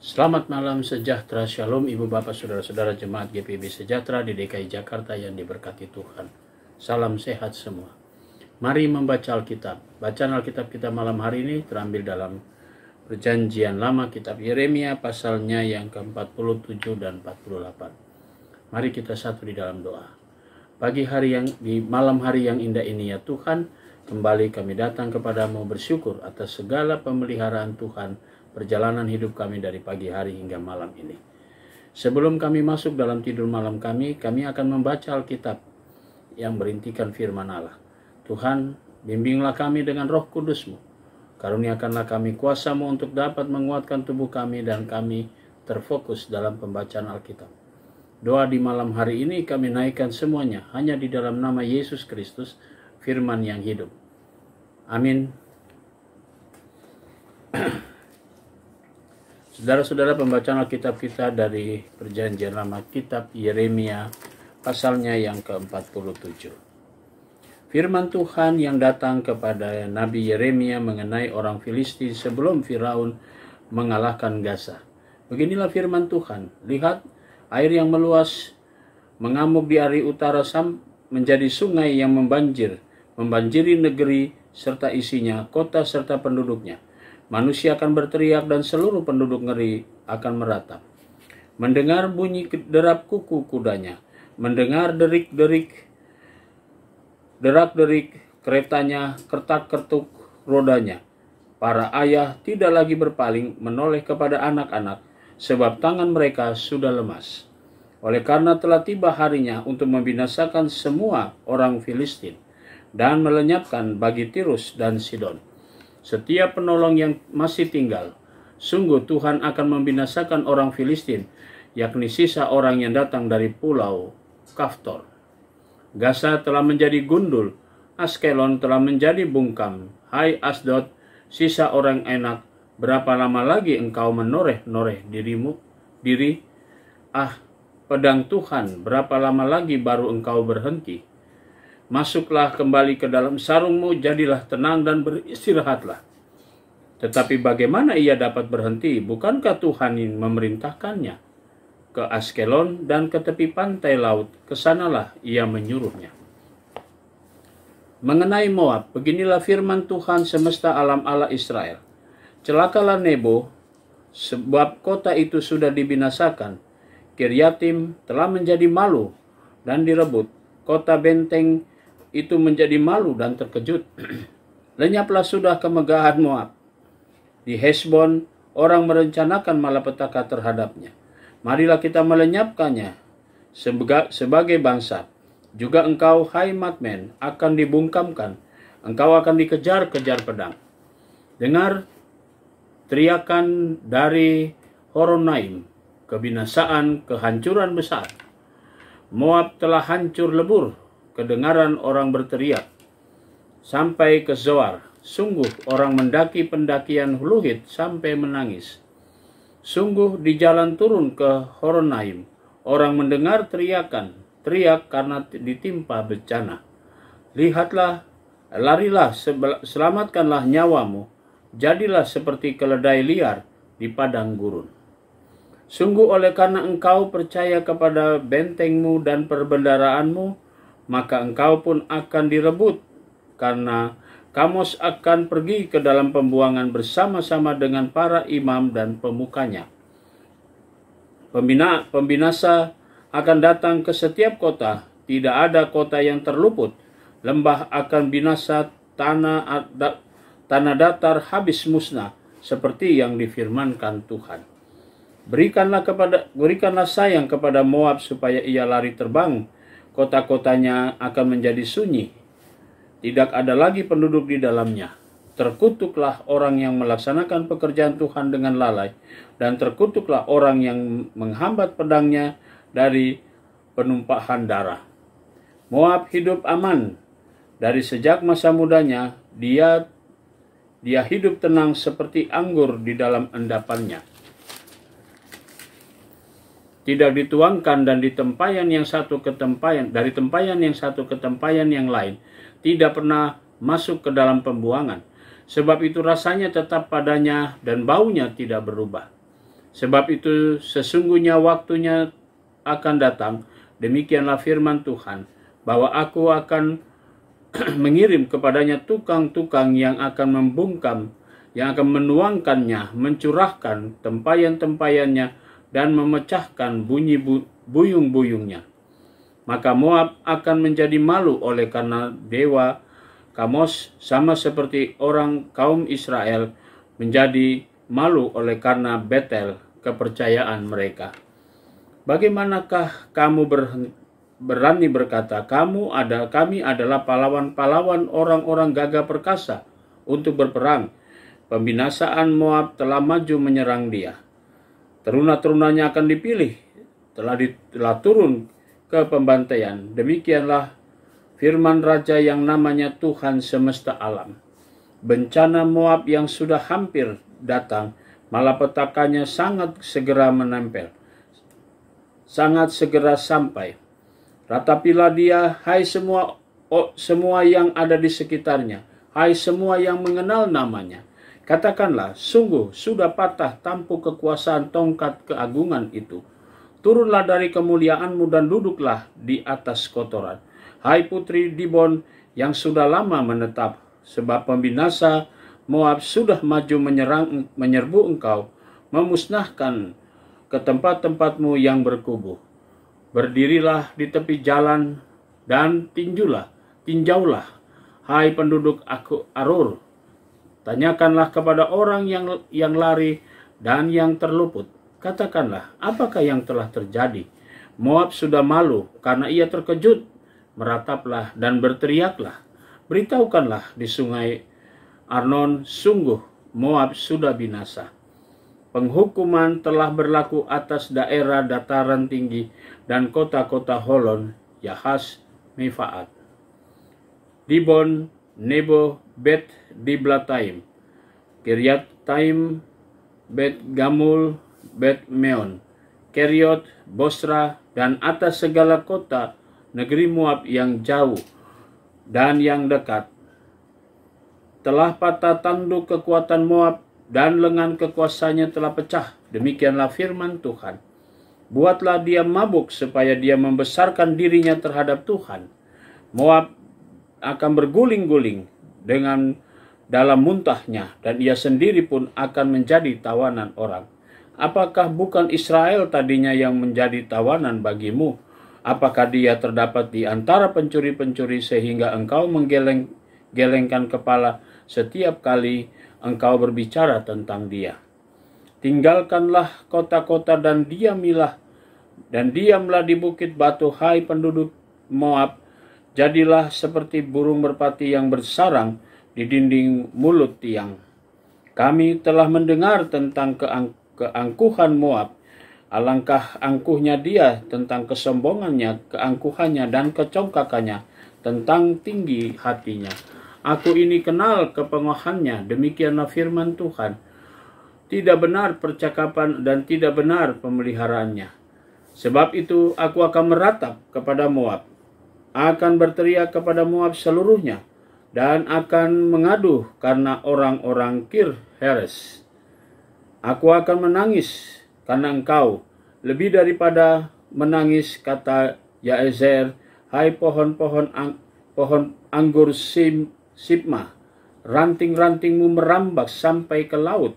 Selamat malam sejahtera, shalom ibu bapak saudara-saudara jemaat GPIB Sejahtera di DKI Jakarta yang diberkati Tuhan. Salam sehat semua. Mari membaca Alkitab. Bacaan Alkitab kita malam hari ini terambil dalam Perjanjian Lama kitab Yeremia pasalnya yang ke-47 dan 48. Mari kita satu di dalam doa. Di malam hari yang indah ini ya Tuhan, kembali kami datang kepadamu bersyukur atas segala pemeliharaan Tuhan perjalanan hidup kami dari pagi hari hingga malam ini. Sebelum kami masuk dalam tidur malam kami akan membaca Alkitab yang berintikan firman Allah. Tuhan, bimbinglah kami dengan Roh Kudus-Mu. Karuniakanlah kami kuasa-Mu untuk dapat menguatkan tubuh kami dan kami terfokus dalam pembacaan Alkitab. Doa di malam hari ini kami naikkan semuanya hanya di dalam nama Yesus Kristus, firman yang hidup. Amin. Saudara-saudara, pembacaan Alkitab kita dari Perjanjian Lama kitab Yeremia pasalnya yang ke-47. Firman Tuhan yang datang kepada Nabi Yeremia mengenai orang Filistin sebelum Firaun mengalahkan Gaza. Beginilah firman Tuhan, lihat air yang meluas mengamuk di ari utara menjadi sungai yang membanjiri negeri serta isinya, kota serta penduduknya. Manusia akan berteriak dan seluruh penduduk ngeri akan meratap. Mendengar bunyi derap kuku kudanya, mendengar derak-derik keretanya, kertak-kertuk rodanya. Para ayah tidak lagi berpaling menoleh kepada anak-anak, sebab tangan mereka sudah lemas. Oleh karena telah tiba harinya untuk membinasakan semua orang Filistin dan melenyapkan bagi Tirus dan Sidon setiap penolong yang masih tinggal. Sungguh Tuhan akan membinasakan orang Filistin, yakni sisa orang yang datang dari pulau Kaftor. Gaza telah menjadi gundul, Askelon telah menjadi bungkam. Hai Asdod, sisa orang enak, berapa lama lagi engkau menoreh-noreh diri? Ah, pedang Tuhan, berapa lama lagi baru engkau berhenti? Masuklah kembali ke dalam sarungmu, jadilah tenang dan beristirahatlah. Tetapi bagaimana ia dapat berhenti? Bukankah Tuhan yang memerintahkannya? Ke Askelon dan ke tepi pantai laut, kesanalah ia menyuruhnya. Mengenai Moab, beginilah firman Tuhan semesta alam Allah Israel. Celakalah Nebo, sebab kota itu sudah dibinasakan. Kiryatim telah menjadi malu dan direbut. Kota benteng itu menjadi malu dan terkejut. Lenyaplah sudah kemegahan Moab. Di Hesbon orang merencanakan malapetaka terhadapnya. Marilah kita melenyapkannya sebagai bangsa. Juga engkau, hai Madmen, akan dibungkamkan. Engkau akan dikejar-kejar pedang. Dengar teriakan dari Horonaim, kebinasaan, kehancuran besar. Moab telah hancur lebur. Kedengaran orang berteriak sampai ke Zoar. Sungguh orang mendaki pendakian Luhit sampai menangis. Sungguh di jalan turun ke Horonaim, orang mendengar teriak karena ditimpa bencana. Lihatlah, larilah, selamatkanlah nyawamu. Jadilah seperti keledai liar di padang gurun. Sungguh oleh karena engkau percaya kepada bentengmu dan perbendaraanmu, maka engkau pun akan direbut, karena Kamos akan pergi ke dalam pembuangan bersama-sama dengan para imam dan pemukanya. Pembinasa akan datang ke setiap kota, tidak ada kota yang terluput. Lembah akan binasa, tanah datar habis musnah, seperti yang difirmankan Tuhan. Berikanlah sayang kepada Moab supaya ia lari terbang. Kota-kotanya akan menjadi sunyi. Tidak ada lagi penduduk di dalamnya. Terkutuklah orang yang melaksanakan pekerjaan Tuhan dengan lalai. Dan terkutuklah orang yang menghambat pedangnya dari penumpahan darah. Moab hidup aman. Dari sejak masa mudanya, dia hidup tenang seperti anggur di dalam endapannya. Tidak dituangkan dan dari tempayan yang satu ke tempayan yang lain, tidak pernah masuk ke dalam pembuangan. Sebab itu rasanya tetap padanya dan baunya tidak berubah. Sebab itu sesungguhnya waktunya akan datang, demikianlah firman Tuhan, bahwa aku akan mengirim kepadanya tukang-tukang yang akan membungkam, yang akan menuangkannya, mencurahkan tempayan-tempayannya, dan memecahkan bunyi buyung-buyungnya. Maka Moab akan menjadi malu oleh karena dewa Kamos, sama seperti orang kaum Israel menjadi malu oleh karena Betel, kepercayaan mereka. Bagaimanakah kamu berani berkata, kami adalah pahlawan-pahlawan orang-orang gagah perkasa untuk berperang. Pembinasaan Moab telah maju menyerang dia. Teruna-terunanya akan dipilih, telah turun ke pembantaian. Demikianlah firman Raja yang namanya Tuhan semesta alam. Bencana Moab yang sudah hampir datang, malapetakannya sangat segera menempel, sangat segera sampai. Ratapilah dia, hai semua yang ada di sekitarnya, hai semua yang mengenal namanya. Katakanlah, sungguh sudah patah tampuk kekuasaan tongkat keagungan itu. Turunlah dari kemuliaanmu dan duduklah di atas kotoran. Hai putri Dibon yang sudah lama menetap, sebab pembinasa Moab sudah maju menyerbu engkau, memusnahkan ke tempat-tempatmu yang berkubu. Berdirilah di tepi jalan dan tinjaulah, hai penduduk Arur. Tanyakanlah kepada orang yang lari dan yang terluput. Katakanlah, apakah yang telah terjadi? Moab sudah malu karena ia terkejut. Merataplah dan berteriaklah. Beritahukanlah di sungai Arnon, sungguh Moab sudah binasa. Penghukuman telah berlaku atas daerah dataran tinggi dan kota-kota Holon, Yahas, Mefaat, Dibon, Nebo, Bet Diblataim, Kiryataim, Bet Gamul, Bet Meon, Keriot, Bosra, dan atas segala kota negeri Moab yang jauh dan yang dekat. Telah patah tanduk kekuatan Moab dan lengan kekuasaannya telah pecah. Demikianlah firman Tuhan. Buatlah dia mabuk supaya dia membesarkan dirinya terhadap Tuhan. Moab akan berguling-guling dengan dalam muntahnya, dan ia sendiri pun akan menjadi tawanan orang. Apakah bukan Israel tadinya yang menjadi tawanan bagimu? Apakah dia terdapat di antara pencuri-pencuri sehingga engkau menggelengkan kepala setiap kali engkau berbicara tentang dia? Tinggalkanlah kota-kota dan diamlah di bukit batu, hai penduduk Moab. Jadilah seperti burung merpati yang bersarang di dinding mulut tiang. Kami telah mendengar tentang keangkuhan Moab. Alangkah angkuhnya dia, tentang kesombongannya, keangkuhannya, dan kecongkakannya, tentang tinggi hatinya. Aku ini kenal kepengohannya, demikianlah firman Tuhan. Tidak benar percakapan dan tidak benar pemeliharaannya. Sebab itu aku akan meratap kepada Moab, akan berteriak kepada Moab seluruhnya, dan akan mengadu karena orang-orang Kir Heres. Aku akan menangis karena engkau, lebih daripada menangis, kata Yaezer, hai pohon anggur Sibma. Ranting-rantingmu merambat sampai ke laut,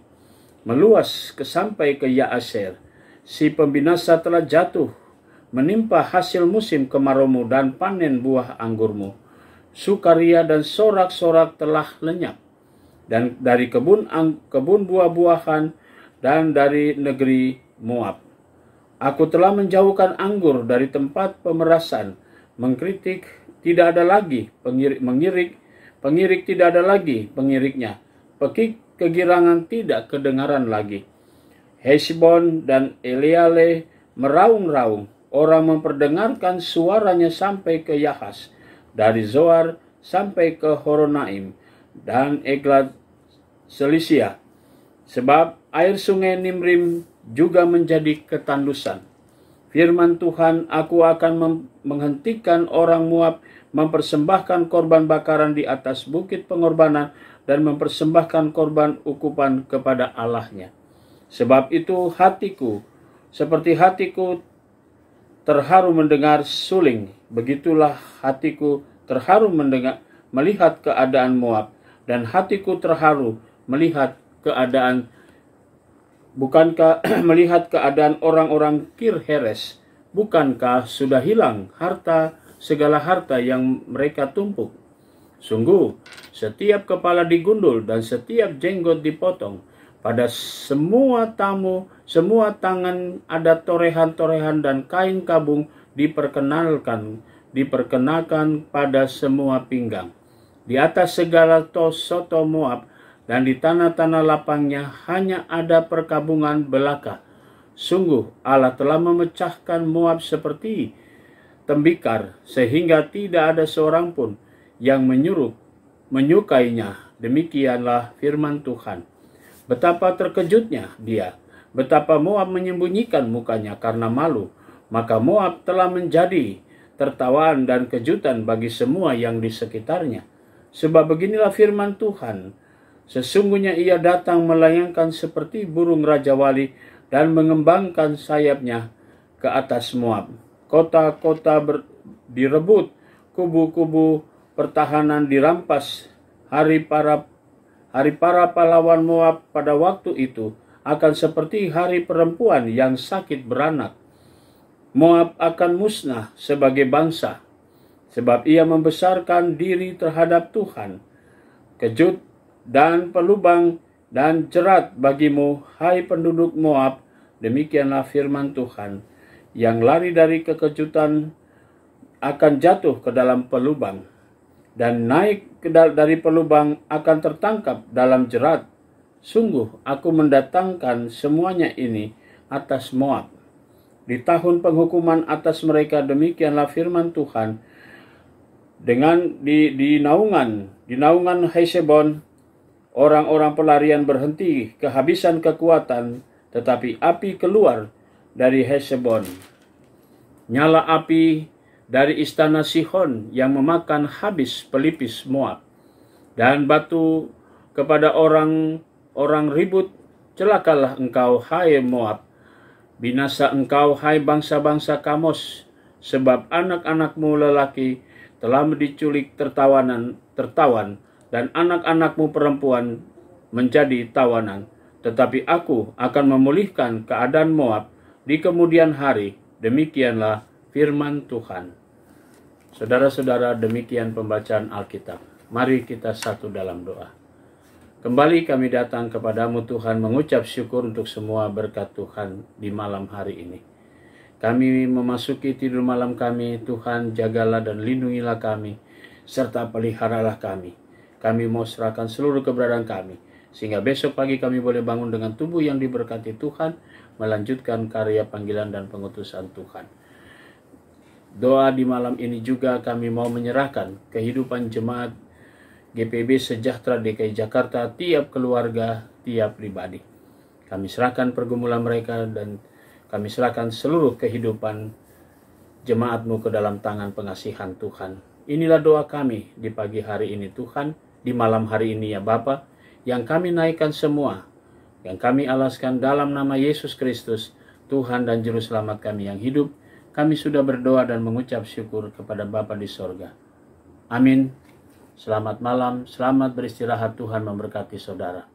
meluas sampai ke Yaaser. Si pembinasa telah jatuh, menimpa hasil musim kemaraumu dan panen buah anggurmu. Sukaria dan sorak-sorak telah lenyap, dan dari kebun buah-buahan dan dari negeri Moab. Aku telah menjauhkan anggur dari tempat pemerasan, mengkritik tidak ada lagi pengirik tidak ada lagi pengiriknya, pekik kegirangan tidak kedengaran lagi. Hesbon dan Eleale meraung-raung, orang memperdengarkan suaranya sampai ke Yahas, dari Zoar sampai ke Horonaim dan Eglat Selisia. Sebab air sungai Nimrim juga menjadi ketandusan. Firman Tuhan, aku akan menghentikan orang Moab mempersembahkan korban bakaran di atas bukit pengorbanan dan mempersembahkan korban ukupan kepada Allahnya. Sebab itu hatiku, seperti hatiku terharu mendengar suling, begitulah hatiku terharu melihat keadaan Moab, dan hatiku terharu melihat keadaan melihat keadaan orang-orang Kir-Heres. Bukankah sudah hilang segala harta yang mereka tumpuk? Sungguh, setiap kepala digundul dan setiap jenggot dipotong. Pada semua tangan ada torehan-torehan dan kain kabung diperkenalkan pada semua pinggang. Di atas segala soto Moab dan di tanah-tanah lapangnya hanya ada perkabungan belaka. Sungguh, Allah telah memecahkan Moab seperti tembikar, sehingga tidak ada seorang pun yang menyukainya. Demikianlah firman Tuhan. Betapa terkejutnya dia, betapa Moab menyembunyikan mukanya karena malu. Maka Moab telah menjadi tertawaan dan kejutan bagi semua yang di sekitarnya. Sebab beginilah firman Tuhan, sesungguhnya ia datang melayangkan seperti burung Raja Wali dan mengembangkan sayapnya ke atas Moab. Kota-kota direbut, kubu-kubu pertahanan dirampas. Hari para pahlawan Moab pada waktu itu akan seperti hari perempuan yang sakit beranak. Moab akan musnah sebagai bangsa, sebab ia membesarkan diri terhadap Tuhan. Kejut dan pelubang dan jerat bagimu, hai penduduk Moab, demikianlah firman Tuhan. Yang lari dari kekejutan akan jatuh ke dalam pelubang, dan naik dari pelubang akan tertangkap dalam jerat. Sungguh, aku mendatangkan semuanya ini atas Moab. Di tahun penghukuman atas mereka, demikianlah firman Tuhan. Di naungan Hesebon, orang-orang pelarian berhenti kehabisan kekuatan, tetapi api keluar dari Hesebon. Nyala api dari istana Sihon yang memakan habis pelipis Moab. Dan batu kepada orang ribut, celakalah engkau, hai Moab. Binasa engkau, hai bangsa-bangsa Kamos, sebab anak-anakmu lelaki telah diculik tertawan, dan anak-anakmu perempuan menjadi tawanan. Tetapi aku akan memulihkan keadaan Moab di kemudian hari. Demikianlah firman Tuhan. Saudara-saudara, demikian pembacaan Alkitab. Mari kita satu dalam doa. Kembali kami datang kepadamu Tuhan, mengucap syukur untuk semua berkat Tuhan di malam hari ini. Kami memasuki tidur malam kami, Tuhan jagalah dan lindungilah kami, serta peliharalah kami. Kami mau serahkan seluruh keberadaan kami, sehingga besok pagi kami boleh bangun dengan tubuh yang diberkati Tuhan, melanjutkan karya panggilan dan pengutusan Tuhan. Doa di malam ini juga kami mau menyerahkan kehidupan jemaat GPB Sejahtera DKI Jakarta, tiap keluarga, tiap pribadi. Kami serahkan pergumulan mereka dan kami serahkan seluruh kehidupan jemaat-Mu ke dalam tangan pengasihan Tuhan. Inilah doa kami di pagi hari ini Tuhan, di malam hari ini ya Bapa, yang kami naikkan semua, yang kami alaskan dalam nama Yesus Kristus, Tuhan dan Juru Selamat kami yang hidup. Kami sudah berdoa dan mengucap syukur kepada Bapa di sorga. Amin. Selamat malam, selamat beristirahat, Tuhan memberkati saudara.